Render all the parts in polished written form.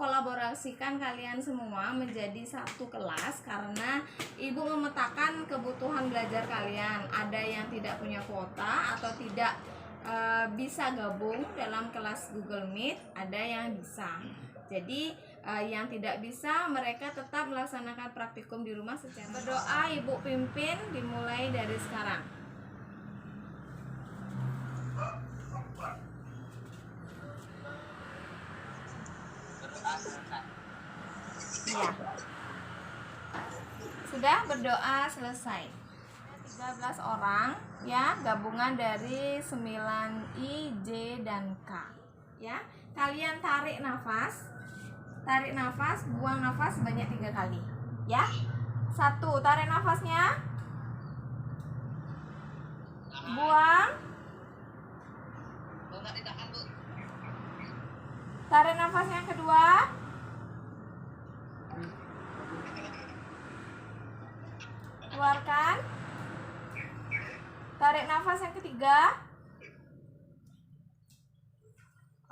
mengkolaborasikan kalian semua menjadi satu kelas karena ibu memetakan kebutuhan belajar kalian. Ada yang tidak punya kuota atau tidak bisa gabung dalam kelas Google Meet, ada yang bisa. Jadi yang tidak bisa mereka tetap melaksanakan praktikum di rumah secara berdoa. Ibu pimpin dimulai dari sekarang. Ya. Sudah berdoa selesai. 13 orang ya, gabungan dari 9I, J dan K. Ya. Kalian tarik nafas. Tarik nafas, buang nafas sebanyak 3 kali. Ya. 1, tarik nafasnya. Buang. Tarik nafas yang kedua. Keluarkan. Tarik nafas yang ketiga.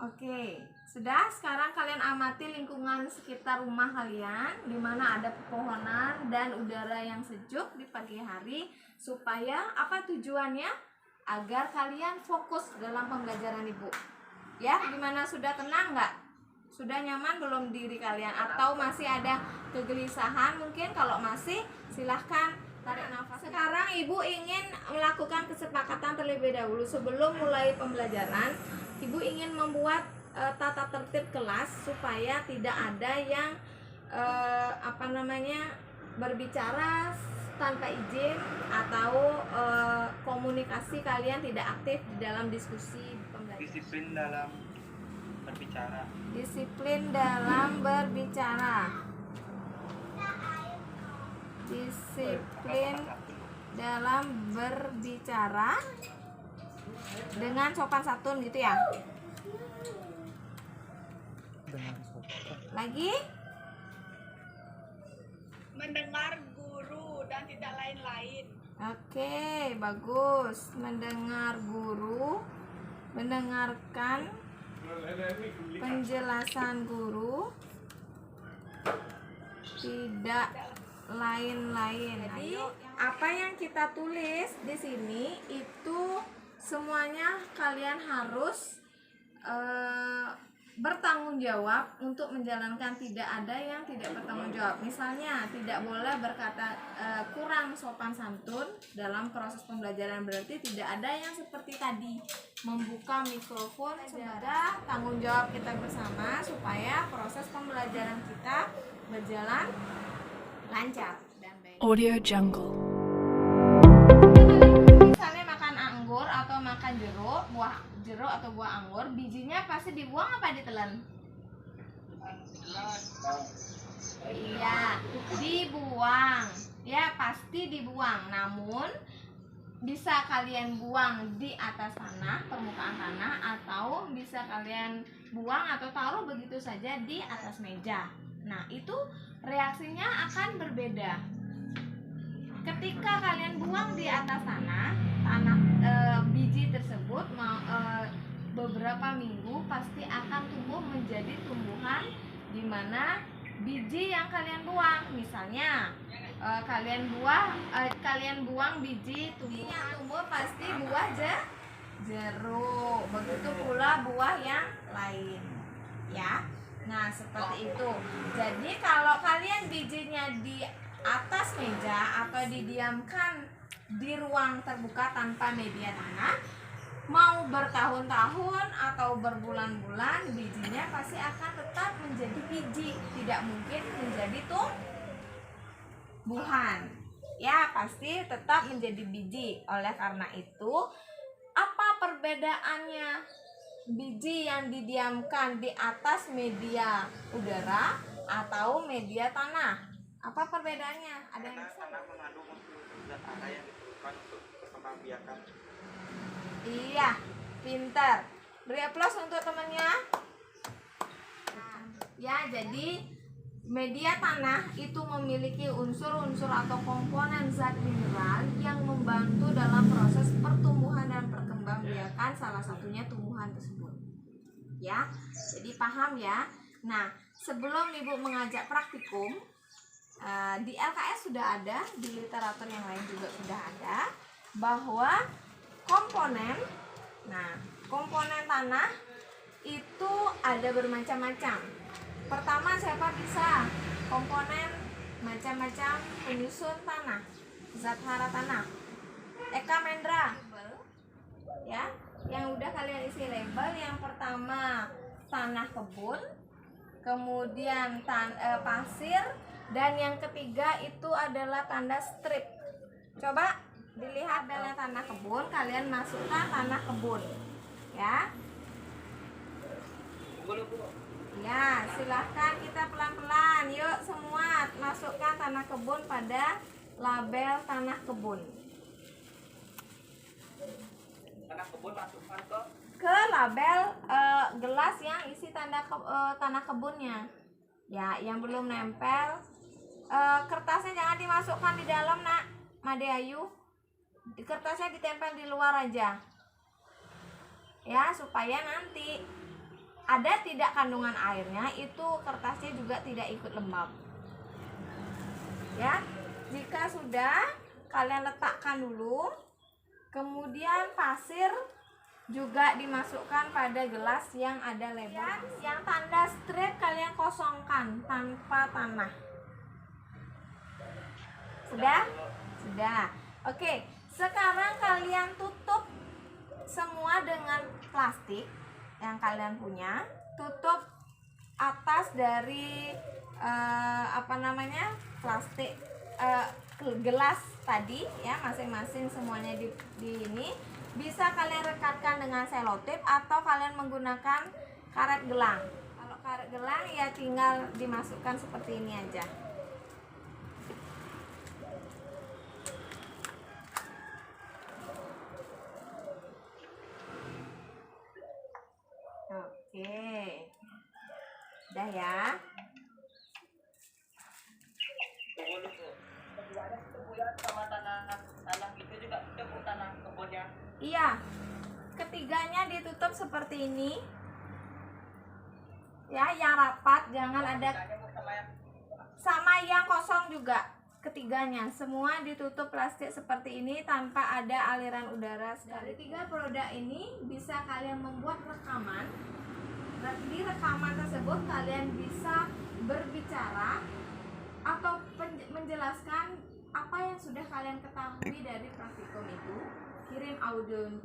Oke, sudah. Sekarang kalian amati lingkungan sekitar rumah kalian, di mana ada pepohonan dan udara yang sejuk di pagi hari, supaya apa tujuannya? Agar kalian fokus dalam pembelajaran ibu. Ya, gimana, sudah tenang nggak? Sudah nyaman belum diri kalian? Atau masih ada kegelisahan? Mungkin kalau masih, silahkan tarik nafas. Sekarang ibu ingin melakukan kesepakatan terlebih dahulu sebelum mulai pembelajaran. Ibu ingin membuat tata tertib kelas supaya tidak ada yang berbicara tanpa izin atau komunikasi kalian tidak aktif di dalam diskusi pembelajaran. Disiplin dalam berbicara. Disiplin dalam berbicara. Disiplin dalam berbicara dengan sopan santun gitu ya. Lagi? Mendengar guru dan tidak lain-lain. Oke, bagus. Mendengar guru, mendengarkan penjelasan guru, tidak lain-lain. Jadi, apa yang kita tulis di sini itu semuanya kalian harus bertanggung jawab untuk menjalankan. Tidak ada yang tidak bertanggung jawab. Misalnya tidak boleh berkata kurang sopan santun dalam proses pembelajaran, berarti tidak ada yang seperti tadi membuka mikrofon. Ada tanggung jawab kita bersama supaya proses pembelajaran kita berjalan lancar dan baik. Audio Jungle. Misalnya makan anggur atau makan jeruk, buah jeruk atau buah anggur, bijinya pasti dibuang apa ditelan? Iya, dibuang. Ya, pasti dibuang. Namun bisa kalian buang di atas tanah, permukaan tanah, atau bisa kalian buang atau taruh begitu saja di atas meja. Nah, itu reaksinya akan berbeda. Ketika kalian buang di atas tanah biji tersebut beberapa minggu pasti akan tumbuh menjadi tumbuhan di mana biji yang kalian buang, misalnya kalian buang biji tumbuh pasti buah jeruk. Begitu pula buah yang lain, ya. Nah, seperti itu. Jadi kalau kalian bijinya di atas meja atau didiamkan di ruang terbuka tanpa media tanah, mau bertahun-tahun atau berbulan-bulan, bijinya pasti akan tetap menjadi biji, tidak mungkin menjadi tumbuhan. Ya, pasti tetap menjadi biji. Oleh karena itu, apa perbedaannya biji yang didiamkan di atas media udara atau media tanah? Apa perbedaannya? Ada yang bisa? Tanah mengandung unsur zat ada yang diperlukan untuk perkembangbiakan. Iya, pintar. Beri aplaus untuk temannya. Nah, ya, jadi media tanah itu memiliki unsur-unsur atau komponen zat mineral yang membantu dalam proses pertumbuhan dan perkembangbiakan salah satunya tumbuhan tersebut. Ya, jadi paham ya. Nah, sebelum Ibu mengajak praktikum, di LKS sudah ada, di literatur yang lain juga sudah ada, bahwa komponen tanah itu ada bermacam-macam. Pertama, siapa bisa komponen macam-macam penyusun tanah, zat hara tanah? Eka Mendra, ya, yang udah kalian isi label. Yang pertama tanah kebun, kemudian pasir, dan yang ketiga itu adalah tanda strip. Coba dilihat labelnya tanah kebun, kalian masukkan tanah kebun, ya. Ya, silahkan kita pelan-pelan. Yuk semua masukkan tanah kebun pada label tanah kebun. Tanah kebun masukkan ke label gelas yang isi tanah kebunnya. Ya, yang belum nempel, kertasnya jangan dimasukkan di dalam, Nak Made Ayu. Kertasnya ditempel di luar aja, ya, supaya nanti ada tidak kandungan airnya, itu kertasnya juga tidak ikut lembab, ya. Jika sudah, kalian letakkan dulu. Kemudian pasir juga dimasukkan pada gelas yang ada label. Yang tanda strip kalian kosongkan tanpa tanah. Sudah? Sudah. Oke, sekarang kalian tutup semua dengan plastik yang kalian punya. Tutup atas dari plastik gelas tadi, ya, masing-masing semuanya di ini. Bisa kalian rekatkan dengan selotip atau kalian menggunakan karet gelang. Kalau karet gelang ya tinggal dimasukkan seperti ini aja. Oke. Udah ya. sama tanah itu juga kita tanah kebunnya. Iya. Ketiganya ditutup seperti ini. Ya, yang rapat, jangan ada sama yang kosong juga. Ketiganya semua ditutup plastik seperti ini tanpa ada aliran udara. Dari 3 produk ini bisa kalian membuat rekaman. Di rekaman tersebut kalian bisa berbicara atau menjelaskan apa yang sudah kalian ketahui dari praktikum itu. Kirim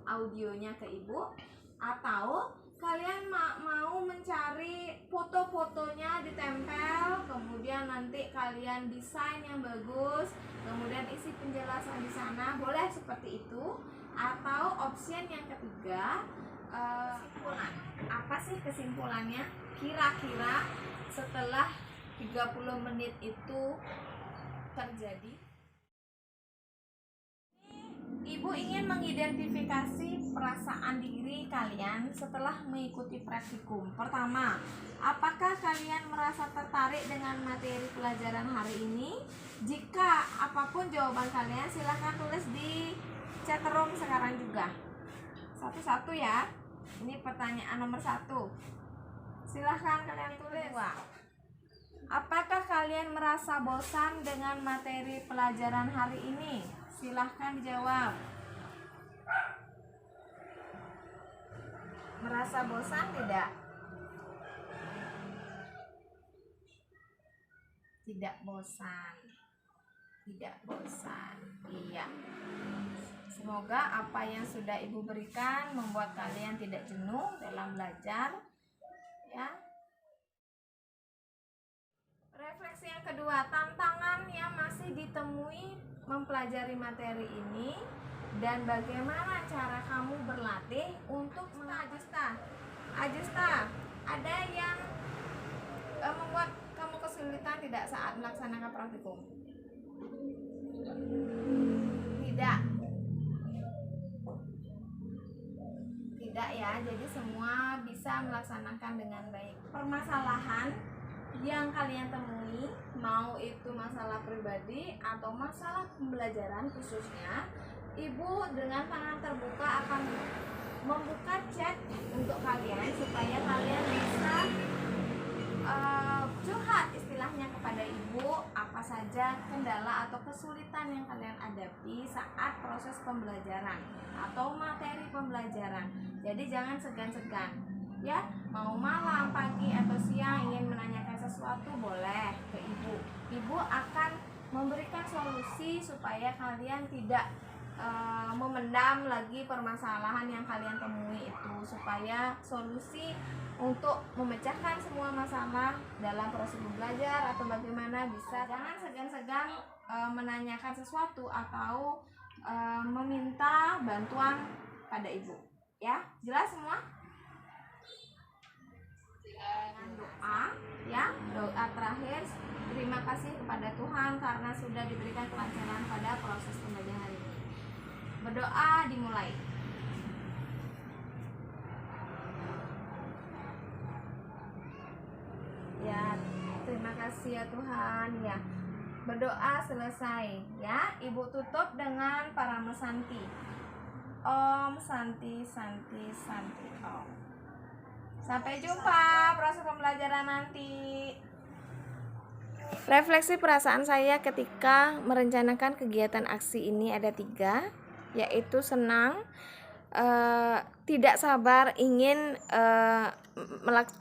audionya ke Ibu, atau kalian mau mencari foto-fotonya ditempel, kemudian nanti kalian desain yang bagus, kemudian isi penjelasan di sana, boleh seperti itu. Atau option yang ketiga, kesimpulan. Apa sih kesimpulannya? Kira-kira setelah 30 menit itu terjadi, Ibu ingin mengidentifikasi perasaan diri kalian setelah mengikuti praktikum. Pertama, apakah kalian merasa tertarik dengan materi pelajaran hari ini? Jika apapun jawaban kalian, silahkan tulis di chat room sekarang juga. Satu-satu ya. Ini pertanyaan nomor 1. Silahkan kalian tulis. Apakah kalian merasa bosan dengan materi pelajaran hari ini? Silahkan dijawab. Merasa bosan tidak? Tidak bosan. Tidak bosan. Iya. Semoga apa yang sudah Ibu berikan membuat kalian tidak jenuh dalam belajar, ya. Refleksi yang kedua, tantangan yang masih ditemui mempelajari materi ini dan bagaimana cara kamu berlatih untuk Ajusta, ada yang membuat kamu kesulitan tidak saat melaksanakan praktikum? Tidak ya, jadi semua bisa melaksanakan dengan baik. Permasalahan yang kalian temui, mau itu masalah pribadi atau masalah pembelajaran khususnya, Ibu dengan tangan terbuka akan membuka chat untuk kalian supaya kalian bisa curhat istilahnya kepada ibu apa saja kendala atau kesulitan yang kalian hadapi saat proses pembelajaran atau materi pembelajaran. Jadi jangan segan-segan ya, mau malam, pagi atau siang ingin menanyakan sesuatu boleh ke ibu. Ibu akan memberikan solusi supaya kalian tidak memendam lagi permasalahan yang kalian temui itu, supaya solusi untuk memecahkan semua masalah dalam proses belajar atau bagaimana bisa. Jangan segan-segan menanyakan sesuatu atau meminta bantuan pada ibu ya. Jelas semua? Dengan doa ya, doa terakhir, terima kasih kepada Tuhan karena sudah diberikan kelancaran pada proses pembelajaran hari ini. Berdoa dimulai. Ya, terima kasih ya Tuhan ya. Berdoa selesai ya. Ibu tutup dengan Parama Santi. Om Santi Santi Santi Om. Sampai jumpa proses pembelajaran nanti. Refleksi perasaan saya ketika merencanakan kegiatan aksi ini ada 3, yaitu senang, tidak sabar ingin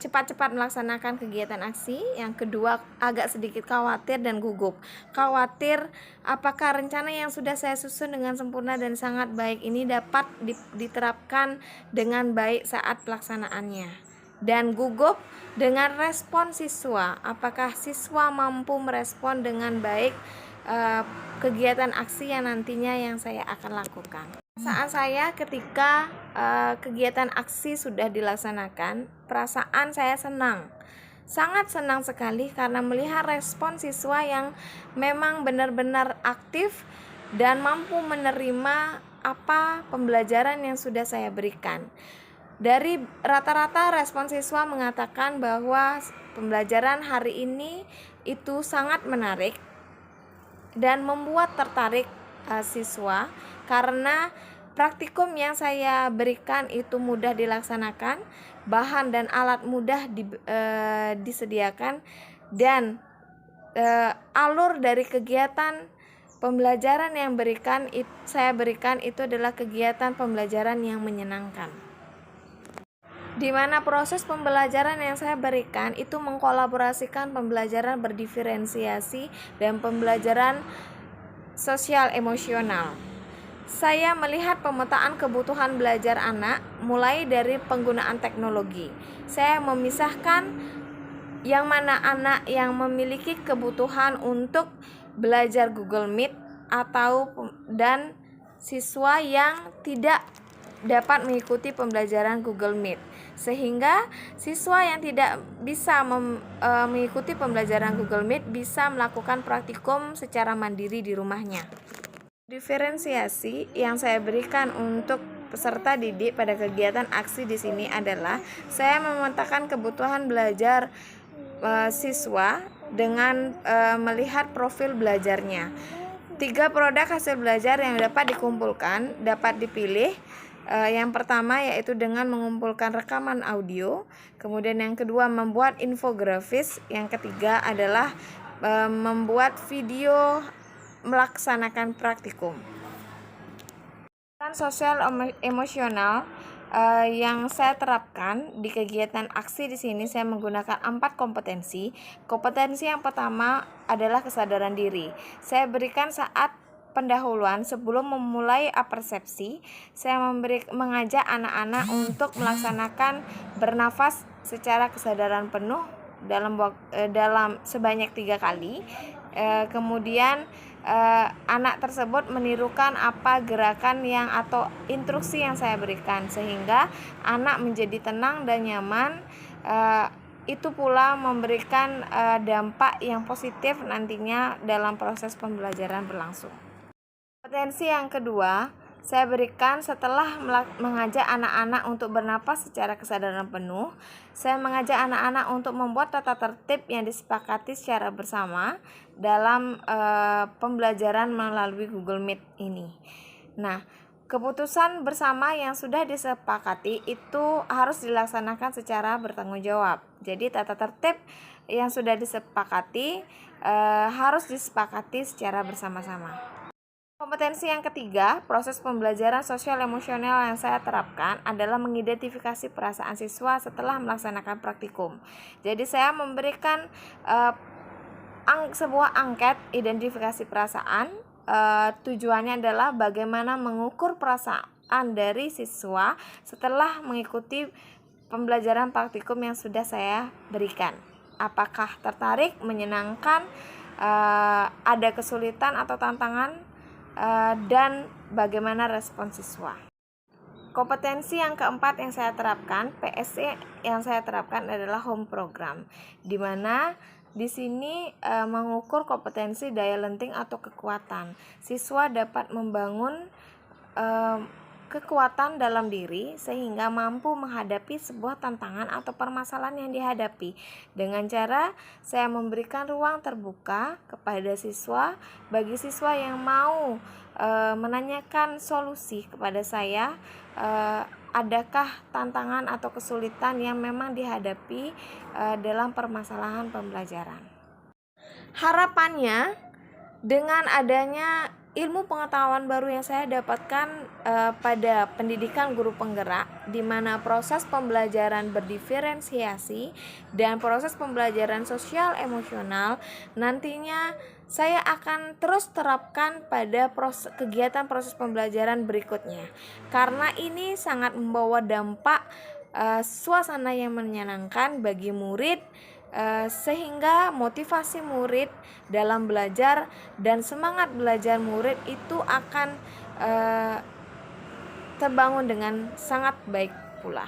cepat-cepat melaksanakan kegiatan aksi. Yang kedua, agak sedikit khawatir dan gugup. Khawatir apakah rencana yang sudah saya susun dengan sempurna dan sangat baik ini dapat diterapkan dengan baik saat pelaksanaannya. Dan gugup dengan respon siswa, apakah siswa mampu merespon dengan baik kegiatan aksi yang nantinya yang saya akan lakukan. Saat saya ketika kegiatan aksi sudah dilaksanakan, perasaan saya senang, sangat senang sekali karena melihat respon siswa yang memang benar-benar aktif dan mampu menerima apa pembelajaran yang sudah saya berikan. Dari rata-rata respon siswa mengatakan bahwa pembelajaran hari ini itu sangat menarik dan membuat tertarik siswa karena praktikum yang saya berikan itu mudah dilaksanakan, bahan dan alat mudah disediakan, dan alur dari kegiatan pembelajaran yang saya berikan itu adalah kegiatan pembelajaran yang menyenangkan, di mana proses pembelajaran yang saya berikan itu mengkolaborasikan pembelajaran berdiferensiasi dan pembelajaran sosial emosional. Saya melihat pemetaan kebutuhan belajar anak mulai dari penggunaan teknologi. Saya memisahkan yang mana anak yang memiliki kebutuhan untuk belajar Google Meet dan siswa yang tidak dapat mengikuti pembelajaran Google Meet, sehingga siswa yang tidak bisa mengikuti pembelajaran Google Meet bisa melakukan praktikum secara mandiri di rumahnya. Diferensiasi yang saya berikan untuk peserta didik pada kegiatan aksi di sini adalah saya memetakan kebutuhan belajar siswa dengan melihat profil belajarnya. 3 produk hasil belajar yang dapat dikumpulkan dapat dipilih. Yang pertama yaitu dengan mengumpulkan rekaman audio, kemudian yang kedua membuat infografis, yang ketiga adalah membuat video melaksanakan praktikum. Sosial emosional yang saya terapkan di kegiatan aksi di sini, saya menggunakan 4 kompetensi. Kompetensi yang pertama adalah kesadaran diri. Saya berikan saat pendahuluan sebelum memulai apersepsi. Saya mengajak anak-anak untuk melaksanakan bernafas secara kesadaran penuh dalam sebanyak 3 kali. Kemudian anak tersebut menirukan apa gerakan atau instruksi yang saya berikan sehingga anak menjadi tenang dan nyaman. Itu pula memberikan dampak yang positif nantinya dalam proses pembelajaran berlangsung. Kompetensi yang kedua saya berikan setelah mengajak anak-anak untuk bernapas secara kesadaran penuh. Saya mengajak anak-anak untuk membuat tata tertib yang disepakati secara bersama dalam pembelajaran melalui Google Meet ini. Nah, Keputusan bersama yang sudah disepakati itu harus dilaksanakan secara bertanggung jawab. Jadi tata tertib yang sudah disepakati harus disepakati secara bersama-sama. Kompetensi yang ketiga, proses pembelajaran sosial emosional yang saya terapkan adalah mengidentifikasi perasaan siswa setelah melaksanakan praktikum. Jadi saya memberikan sebuah angket identifikasi perasaan. Tujuannya adalah bagaimana mengukur perasaan dari siswa setelah mengikuti pembelajaran praktikum yang sudah saya berikan. Apakah tertarik, menyenangkan, ada kesulitan atau tantangan, dan bagaimana respon siswa. Kompetensi yang keempat yang saya terapkan, PSC yang saya terapkan adalah home program, di mana di sini mengukur kompetensi daya lenting atau kekuatan. Siswa dapat membangun kekuatan dalam diri sehingga mampu menghadapi sebuah tantangan atau permasalahan yang dihadapi. Dengan cara saya memberikan ruang terbuka kepada siswa, bagi siswa yang mau menanyakan solusi kepada saya, adakah tantangan atau kesulitan yang memang dihadapi dalam permasalahan pembelajaran. Harapannya dengan adanya ilmu pengetahuan baru yang saya dapatkan pada pendidikan guru penggerak, di mana proses pembelajaran berdiferensiasi dan proses pembelajaran sosial emosional nantinya saya akan terus terapkan pada kegiatan proses pembelajaran berikutnya, karena ini sangat membawa dampak suasana yang menyenangkan bagi murid, sehingga motivasi murid dalam belajar dan semangat belajar murid itu akan terbangun dengan sangat baik pula.